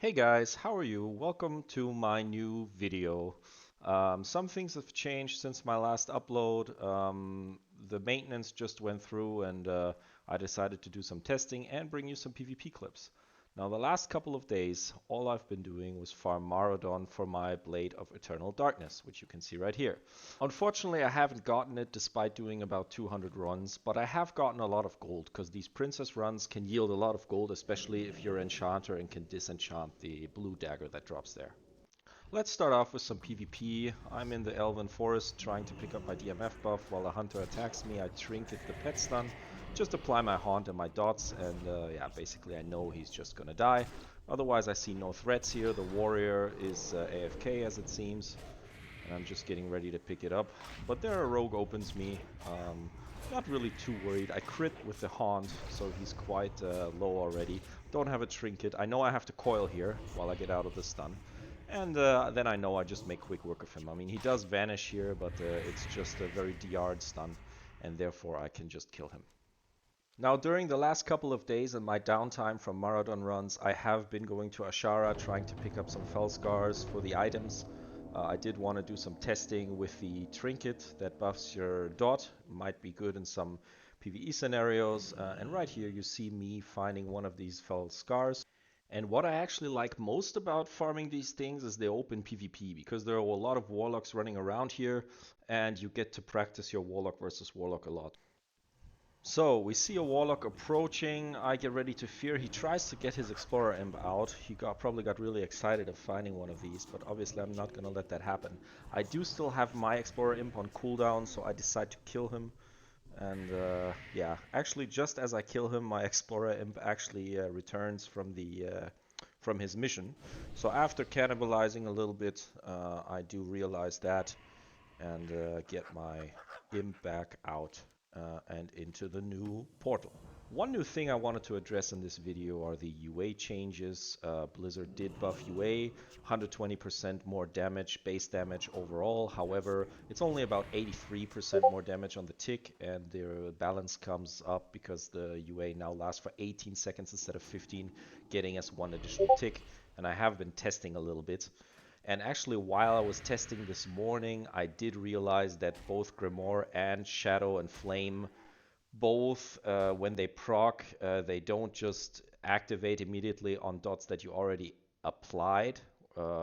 Hey guys, how are you? Welcome to my new video. Some things have changed since my last upload. The maintenance just went through and I decided to do some testing and bring you some PvP clips. Now, the last couple of days, all I've been doing was farm Maraudon for my Blade of Eternal Darkness, which you can see right here. Unfortunately, I haven't gotten it despite doing about 200 runs, but I have gotten a lot of gold because these princess runs can yield a lot of gold, especially if you're enchanter and can disenchant the blue dagger that drops there. Let's start off with some PvP. I'm in the Elven Forest trying to pick up my DMF buff while a hunter attacks me. I trinket the pet stun, just apply my haunt and my dots, and yeah, basically I know he's just gonna die. Otherwise, I see no threats here. The warrior is AFK as it seems, and I'm just getting ready to pick it up. But there a rogue opens me. Not really too worried. I crit with the haunt, so he's quite low already. Don't have a trinket. I know I have to coil here while I get out of the stun. And then I know I just make quick work of him. I mean, he does vanish here, but it's just a very DR'd stun, and therefore I can just kill him. Now, during the last couple of days and my downtime from Maraudon runs, I have been going to Ashara trying to pick up some Fel Scars for the items. I did want to do some testing with the trinket that buffs your dot. Might be good in some PvE scenarios. And right here you see me finding one of these Fel Scars. And what I actually like most about farming these things is the open PvP, because there are a lot of Warlocks running around here, and you get to practice your Warlock versus Warlock a lot. So we see a Warlock approaching. I get ready to fear. He tries to get his Explorer Imp out. He probably got really excited of finding one of these, but obviously I'm not gonna let that happen. I do still have my Explorer Imp on cooldown, so I decide to kill him. And yeah, actually, just as I kill him, my Explorer Imp actually returns from his mission. So after cannibalizing a little bit, I do realize that and get my imp back out and into the new portal. One new thing I wanted to address in this video are the UA changes. Blizzard did buff UA, 120% more damage, base damage overall. However, it's only about 83% more damage on the tick, and the balance comes up because the UA now lasts for 18 seconds instead of 15, getting us one additional tick. And I have been testing a little bit. And actually, while I was testing this morning, I did realize that both Grimoire and Shadow and Flame, both when they proc, they don't just activate immediately on dots that you already applied,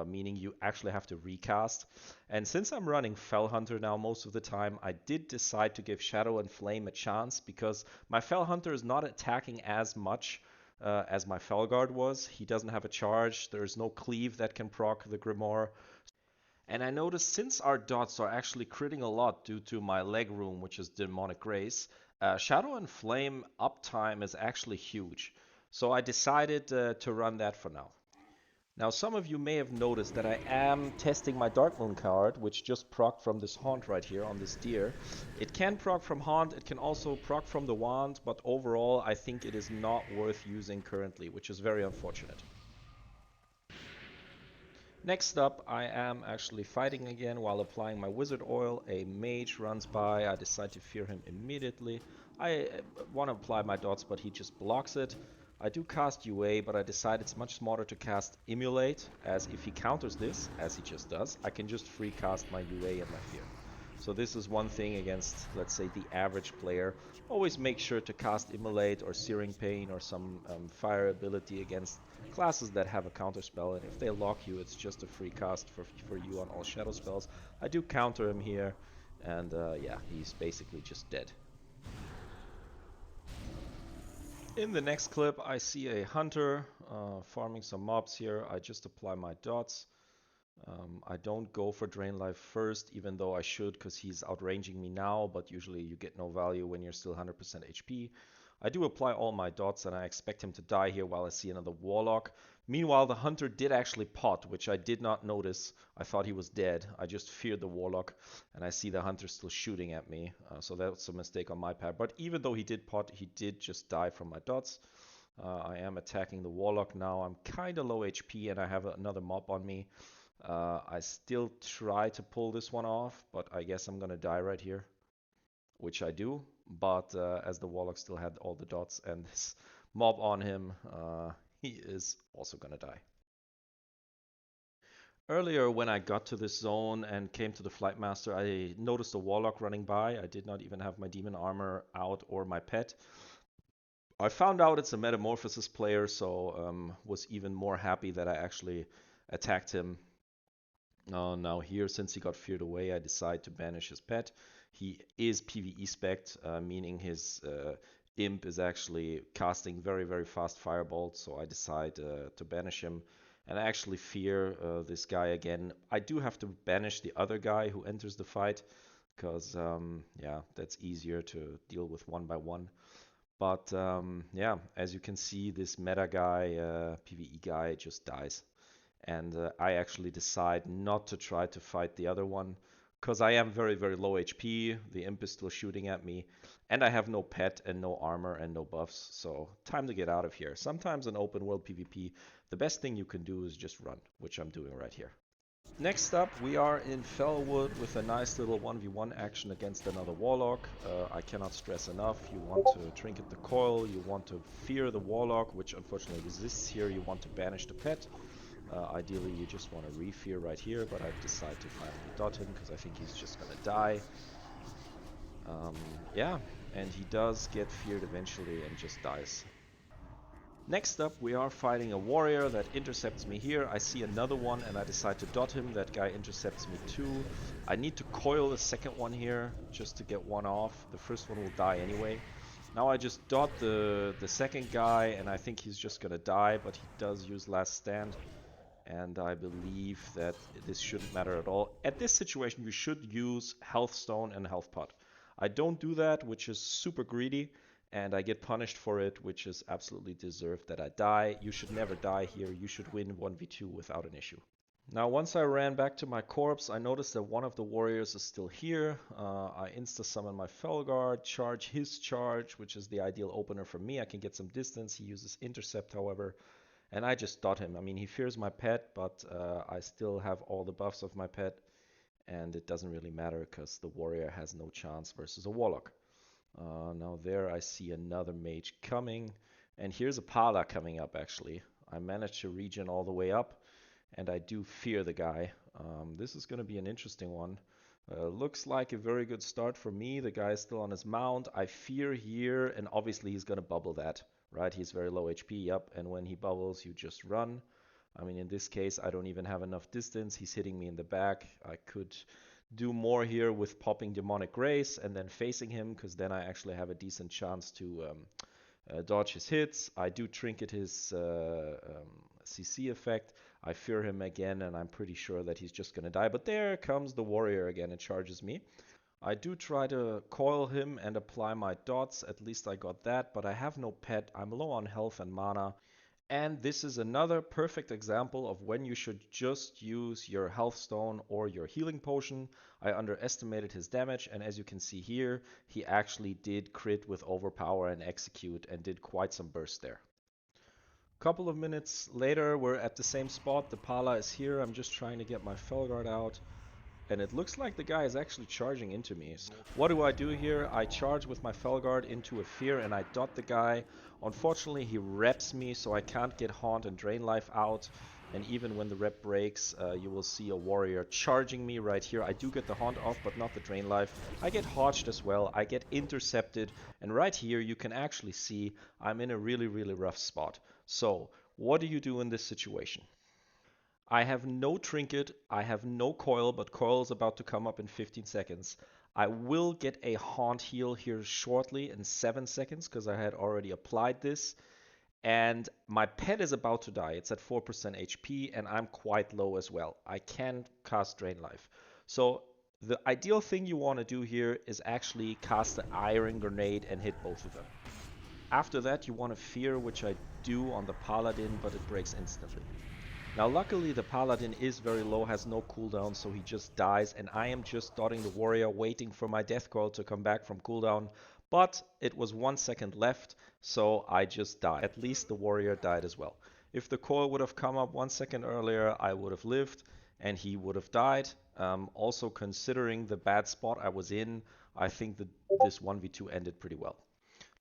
meaning you actually have to recast. And since I'm running Fel Hunter now most of the time, I did decide to give Shadow and Flame a chance because my Fel Hunter is not attacking as much as my Felguard was. He doesn't have a charge. There's no cleave that can proc the Grimoire. And I noticed since our dots are actually critting a lot due to my leg room, which is Demonic Grace, Shadow and Flame uptime is actually huge. So I decided to run that for now. Now, some of you may have noticed that I am testing my Darkmoon card, which just proc from this Haunt right here on this deer. It can proc from Haunt, it can also proc from the Wand, but overall I think it is not worth using currently, which is very unfortunate. Next up, I am actually fighting again while applying my Wizard Oil. A Mage runs by, I decide to fear him immediately. I want to apply my dots, but he just blocks it. I do cast UA, but I decide it's much smarter to cast Immolate, as if he counters this, as he just does, I can just free cast my UA and my fear. So this is one thing against, let's say, the average player. Always make sure to cast Immolate or Searing Pain or some fire ability against classes that have a counter spell, and if they lock you, it's just a free cast for you on all shadow spells. I do counter him here, and yeah, he's basically just dead. In the next clip, I see a hunter farming some mobs here. I just apply my dots. I don't go for Drain Life first, even though I should, because he's outranging me now, but usually you get no value when you're still 100% HP. I do apply all my dots, and I expect him to die here while I see another Warlock. Meanwhile, the Hunter did actually pot, which I did not notice. I thought he was dead. I just feared the Warlock, and I see the Hunter still shooting at me, so that's a mistake on my part. But even though he did pot, he did just die from my dots. I am attacking the Warlock now. I'm kind of low HP, and I have another mob on me. I still try to pull this one off, but I guess I'm gonna die right here, which I do. But as the Warlock still had all the dots and this mob on him, he is also gonna die. Earlier, when I got to this zone and came to the Flight Master, I noticed a Warlock running by. I did not even have my Demon Armor out or my pet. I found out it's a Metamorphosis player, so was even more happy that I actually attacked him. Now here, since he got feared away, I decide to banish his pet. He is PvE spec'd, meaning his imp is actually casting very, very fast firebolts, so I decide to banish him. And I actually fear this guy again. I do have to banish the other guy who enters the fight, because, yeah, that's easier to deal with one by one. But yeah, as you can see, this meta guy, PvE guy, just dies. And I actually decide not to try to fight the other one, because I am very, very low HP. The imp is still shooting at me, and I have no pet and no armor and no buffs. So time to get out of here. Sometimes in open world PvP, the best thing you can do is just run, which I'm doing right here. Next up, we are in Felwood with a nice little 1v1 action against another Warlock. I cannot stress enough, you want to trinket the coil, you want to fear the Warlock, which unfortunately resists here, you want to banish the pet. Ideally, you just want to re-fear right here, but I've decided to finally dot him because I think he's just gonna die. Yeah, and he does get feared eventually and just dies. Next up, we are fighting a warrior that intercepts me here. I see another one and I decide to dot him. That guy intercepts me too. I need to coil the second one here just to get one off. The first one will die anyway. Now I just dot the second guy and I think he's just gonna die, but he does use last stand. And I believe that this shouldn't matter at all. At this situation, you should use health stone and health pot. I don't do that, which is super greedy, and I get punished for it, which is absolutely deserved that I die. You should never die here. You should win 1v2 without an issue. Now, once I ran back to my corpse, I noticed that one of the warriors is still here. I insta-summon my Fel Guard, charge his charge, which is the ideal opener for me. I can get some distance. He uses intercept, however. And I just dot him. I mean, he fears my pet, but I still have all the buffs of my pet. And it doesn't really matter because the warrior has no chance versus a warlock. Now there I see another mage coming. And here's a Pala coming up, actually. I managed to regen all the way up. And I do fear the guy. This is going to be an interesting one. Looks like a very good start for me. The guy is still on his mount. I fear here, and obviously he's going to bubble that. Right, he's very low HP, yep, and when he bubbles, you just run. I mean, in this case, I don't even have enough distance. He's hitting me in the back. I could do more here with popping Demonic Grace and then facing him, because then I actually have a decent chance to dodge his hits. I do trinket his CC effect. I fear him again, and I'm pretty sure that he's just going to die. But there comes the warrior again and charges me. I do try to coil him and apply my dots, at least I got that, but I have no pet, I'm low on health and mana, and this is another perfect example of when you should just use your health stone or your healing potion. I underestimated his damage, and as you can see here, he actually did crit with overpower and execute and did quite some burst there. Couple of minutes later, we're at the same spot, the Pala is here, I'm just trying to get my Felguard out. And it looks like the guy is actually charging into me. So what do I do here? I charge with my Felguard into a fear and I dot the guy. Unfortunately, he reps me, so I can't get Haunt and Drain Life out. And even when the rep breaks, you will see a warrior charging me right here. I do get the Haunt off, but not the Drain Life. I get Hotched as well. I get intercepted. And right here, you can actually see I'm in a really, really rough spot. So what do you do in this situation? I have no trinket, I have no coil, but coil is about to come up in 15 seconds. I will get a haunt heal here shortly in 7 seconds because I had already applied this. And my pet is about to die. It's at 4% HP and I'm quite low as well. I can cast Drain Life. So the ideal thing you want to do here is actually cast the Iron Grenade and hit both of them. After that you want to fear, which I do on the Paladin, but it breaks instantly. Now luckily the Paladin is very low, has no cooldown, so he just dies, and I am just dotting the warrior, waiting for my death coil to come back from cooldown, but it was 1 second left, so I just died. At least the warrior died as well. If the coil would have come up 1 second earlier, I would have lived, and he would have died. Also considering the bad spot I was in, I think that this 1v2 ended pretty well.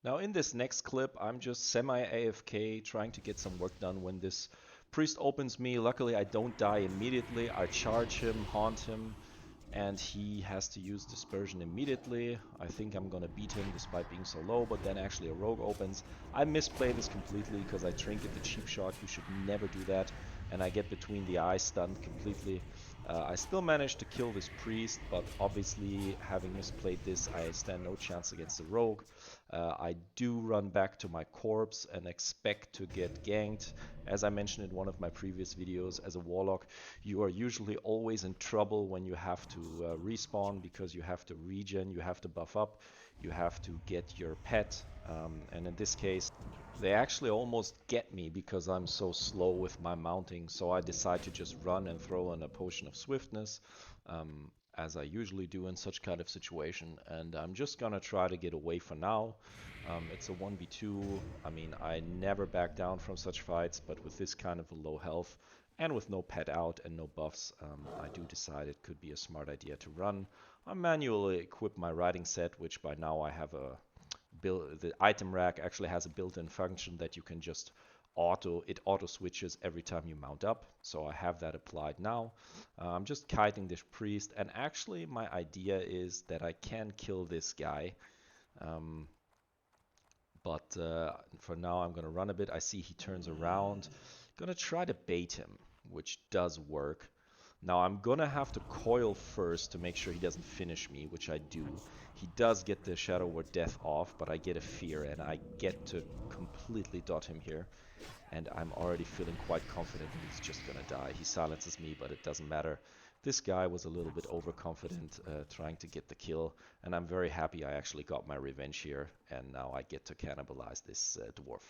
Now in this next clip, I'm just semi-AFK, trying to get some work done when this Priest opens me. Luckily, I don't die immediately. I charge him, haunt him, and he has to use Dispersion immediately. I think I'm gonna beat him despite being so low, but then actually a rogue opens. I misplay this completely because I trinket the cheap shot. You should never do that. And I get between the eyes stunned completely. I still managed to kill this priest, but obviously having misplayed this, I stand no chance against the rogue. I do run back to my corpse and expect to get ganked. As I mentioned in one of my previous videos, as a warlock, you are usually always in trouble when you have to respawn, because you have to regen, you have to buff up, you have to get your pet, and in this case, they actually almost get me because I'm so slow with my mounting, so I decide to just run and throw in a potion of swiftness, as I usually do in such kind of situation, and I'm just gonna try to get away for now. It's a 1v2. I mean, I never back down from such fights, but with this kind of a low health and with no pet out and no buffs, I do decide it could be a smart idea to run. I manually equip my riding set, which by now I have a the item rack actually has a built-in function that you can just auto switches every time you mount up, so I have that applied now. I'm just kiting this priest, and actually my idea is that I can kill this guy, but for now I'm gonna run a bit. I see he turns around, gonna try to bait him, which does work. Now I'm gonna have to coil first to make sure he doesn't finish me, which I do. He does get the Shadow Word Death off, but I get a fear and I get to completely dot him here. And I'm already feeling quite confident that he's just gonna die. He silences me, but it doesn't matter. This guy was a little bit overconfident trying to get the kill, and I'm very happy I actually got my revenge here, and now I get to cannibalize this dwarf.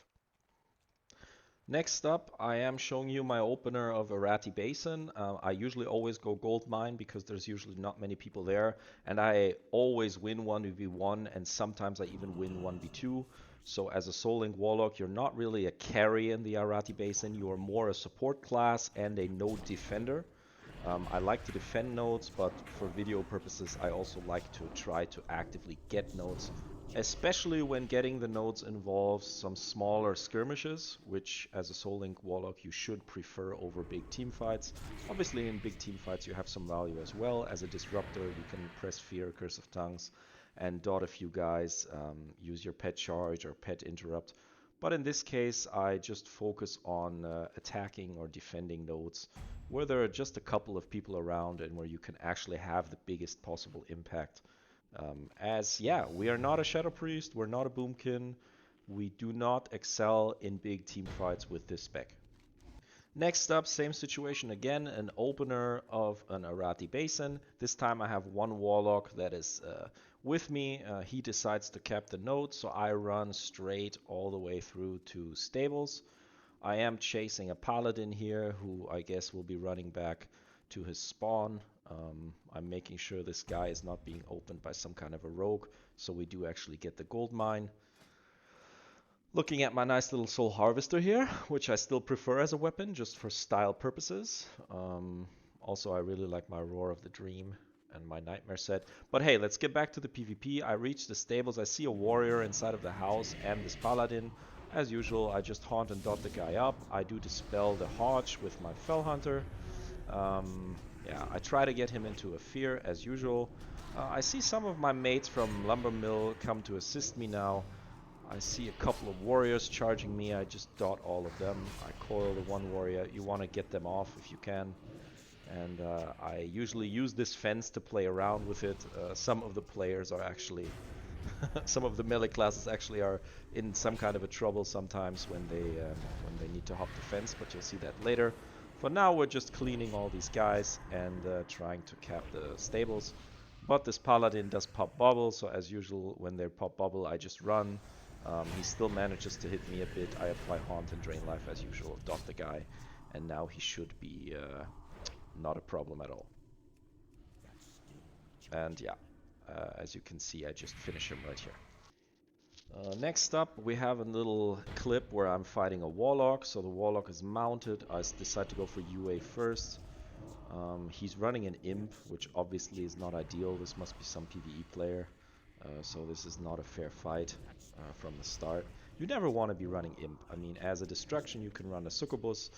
Next up, I am showing you my opener of Arathi Basin. I usually always go gold mine because there's usually not many people there, and I always win 1v1, and sometimes I even win 1v2. So as a Soul Link Warlock, you're not really a carry in the Arathi Basin, you are more a support class and a node defender. I like to defend nodes, but for video purposes I also like to try to actively get nodes, especially when getting the nodes involves some smaller skirmishes, which as a Soul Link Warlock you should prefer over big team fights. Obviously in big team fights you have some value as well. As a disruptor you can press Fear, Curse of Tongues, and dot a few guys, use your pet charge or pet interrupt. But in this case I just focus on attacking or defending nodes where there are just a couple of people around and where you can actually have the biggest possible impact. We are not a Shadow Priest, we're not a Boomkin, we do not excel in big team fights with this spec. Next up, same situation again, an opener of an Arathi Basin. This time I have one Warlock that is with me. He decides to cap the node, so I run straight all the way through to stables. I am chasing a Paladin here, who I guess will be running back to his spawn. I'm making sure this guy is not being opened by some kind of a rogue, so we do actually get the gold mine. Looking at my nice little Soul Harvester here, which I still prefer as a weapon, just for style purposes. Also, I really like my Roar of the Dream and my Nightmare set. But hey, let's get back to the PvP. I reach the stables, I see a warrior inside of the house and this Paladin. As usual, I just haunt and dot the guy up. I do dispel the Hodge with my Fel Hunter. I try to get him into a fear as usual. I see some of my mates from Lumber Mill come to assist me now. I see a couple of warriors charging me. I just dot all of them. I coil the one warrior. You want to get them off if you can. And I usually use this fence to play around with it. Some of the players are actually some of the melee classes actually are in some kind of a trouble sometimes when they need to hop the fence, but you'll see that later. For now we're just cleaning all these guys and trying to cap the stables. But this Paladin does pop bubble, so as usual when they pop bubble I just run. He still manages to hit me a bit. I apply haunt and drain life as usual, dot the guy, and now he should be not a problem at all. And yeah, as you can see, I just finish him right here. Next up, we have a little clip where I'm fighting a Warlock. So the Warlock is mounted. I decide to go for UA first. He's running an Imp, which obviously is not ideal. This must be some PvE player. So this is not a fair fight from the start. You never want to be running Imp. I mean, as a distraction, you can run a Succubus,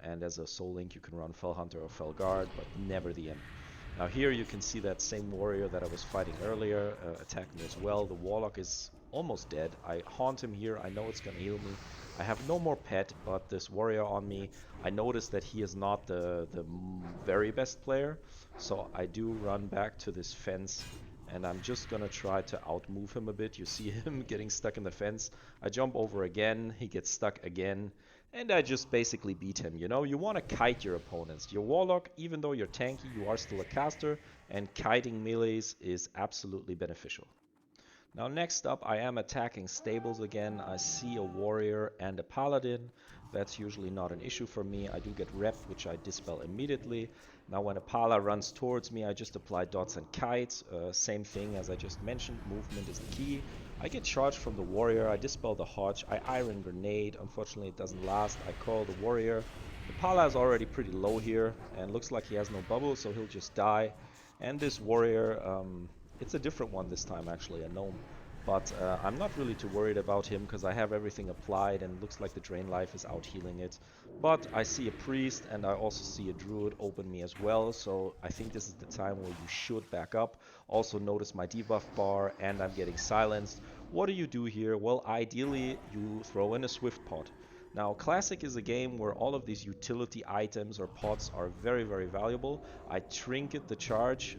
and as a Soul Link, you can run Fel Hunter or Fel Guard, but never the Imp. Now here you can see that same warrior that I was fighting earlier attack me as well. The Warlock is almost dead. I haunt him here. I know it's going to heal me. I have no more pet, but this warrior on me, I noticed that he is not the very best player. So I do run back to this fence, and I'm just going to try to outmove him a bit. You see him getting stuck in the fence. I jump over again. He gets stuck again. And I just basically beat him. You know, you want to kite your opponents. Your Warlock, even though you're tanky, you are still a caster, and kiting melees is absolutely beneficial. Now next up, I am attacking stables again. I see a warrior and a paladin. That's usually not an issue for me. I do get repped, which I dispel immediately. Now when a pala runs towards me, I just apply dots and kites. Same thing as I just mentioned, movement is the key. I get charged from the warrior, I dispel the hodge, I iron grenade. Unfortunately it doesn't last. I call the warrior. The pala is already pretty low here and looks like he has no bubble, so he'll just die. And this warrior, it's a different one this time actually, a gnome. But I'm not really too worried about him because I have everything applied and it looks like the Drain Life is out healing it. But I see a priest and I also see a druid open me as well, so I think this is the time where you should back up. Also notice my debuff bar and I'm getting silenced. What do you do here? Well, ideally you throw in a Swift Pot. Now, Classic is a game where all of these utility items or pots are very, very valuable. I trinket the charge,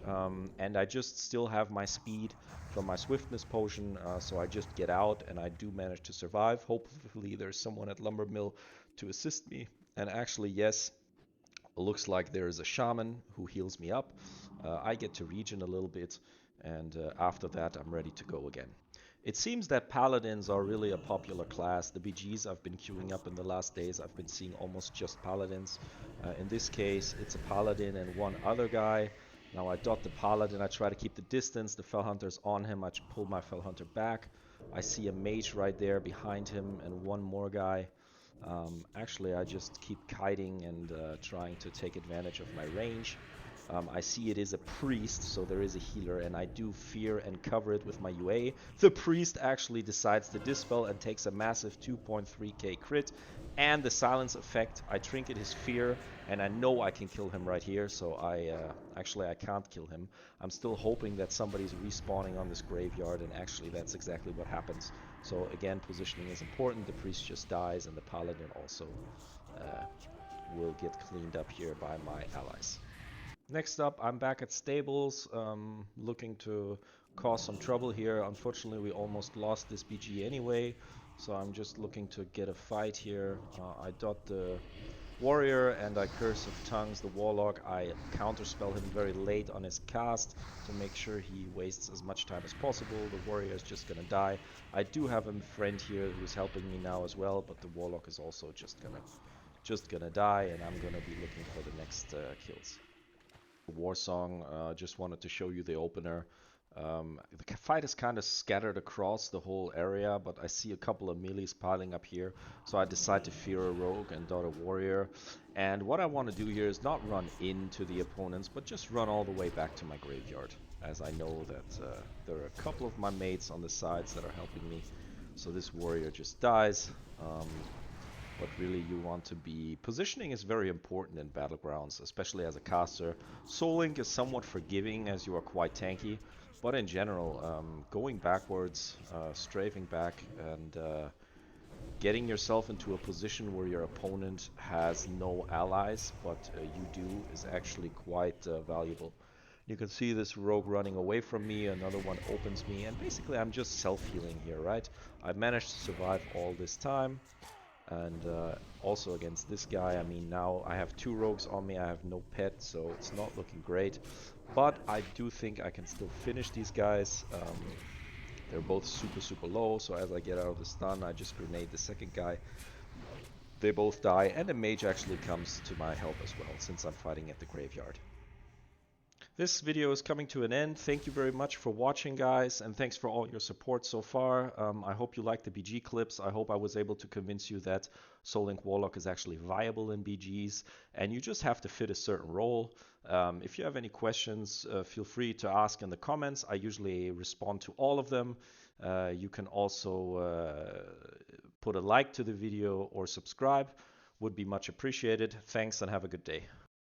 and I just still have my speed from my swiftness potion, so I just get out and I do manage to survive. Hopefully there's someone at Lumber Mill to assist me. And actually, yes, looks like there is a shaman who heals me up. I get to regen a little bit, and after that I'm ready to go again. It seems that paladins are really a popular class. The BGs I've been queuing up in the last days, I've been seeing almost just paladins. In this case, it's a paladin and one other guy. Now I dot the paladin, I try to keep the distance. The Fel Hunter's on him, I pull my Fel Hunter back. I see a mage right there behind him and one more guy. Actually, I just keep kiting and trying to take advantage of my range. I see it is a priest, so there is a healer, and I do fear and cover it with my UA. The priest actually decides to dispel and takes a massive 2.3k crit, and the silence effect, I trinket his fear, and I know I can kill him right here, so actually I can't kill him. I'm still hoping that somebody's respawning on this graveyard, and actually that's exactly what happens. So again, positioning is important. The priest just dies, and the paladin also will get cleaned up here by my allies. Next up, I'm back at stables, looking to cause some trouble here. Unfortunately, we almost lost this BG anyway, so I'm just looking to get a fight here. I dot the warrior and I Curse of Tongues the warlock. I counterspell him very late on his cast to make sure he wastes as much time as possible. The warrior is just gonna die. I do have a friend here who's helping me now as well, but the warlock is also just gonna die, and I'm gonna be looking for the next kills. Warsong, just wanted to show you the opener. The fight is kind of scattered across the whole area, but I see a couple of melees piling up here, so I decide to fear a rogue and dot a warrior. And what I want to do here is not run into the opponents, but just run all the way back to my graveyard, as I know that there are a couple of my mates on the sides that are helping me. So this warrior just dies. But really you want to be... Positioning is very important in Battlegrounds, especially as a caster. Soul Link is somewhat forgiving as you are quite tanky, but in general, going backwards, strafing back, and getting yourself into a position where your opponent has no allies, but you do, is actually quite valuable. You can see this rogue running away from me, another one opens me, and basically I'm just self-healing here, right? I've managed to survive all this time. And also against this guy, I mean, now I have two rogues on me, I have no pet, so it's not looking great. But I do think I can still finish these guys. They're both super low, so as I get out of the stun, I just grenade the second guy. They both die, and a mage actually comes to my help as well, since I'm fighting at the graveyard. This video is coming to an end. Thank you very much for watching, guys, and thanks for all your support so far. I hope you liked the BG clips. I hope I was able to convince you that Soul Link Warlock is actually viable in BGs, and you just have to fit a certain role. If you have any questions, feel free to ask in the comments. I usually respond to all of them. You can also put a like to the video or subscribe. Would be much appreciated. Thanks and have a good day.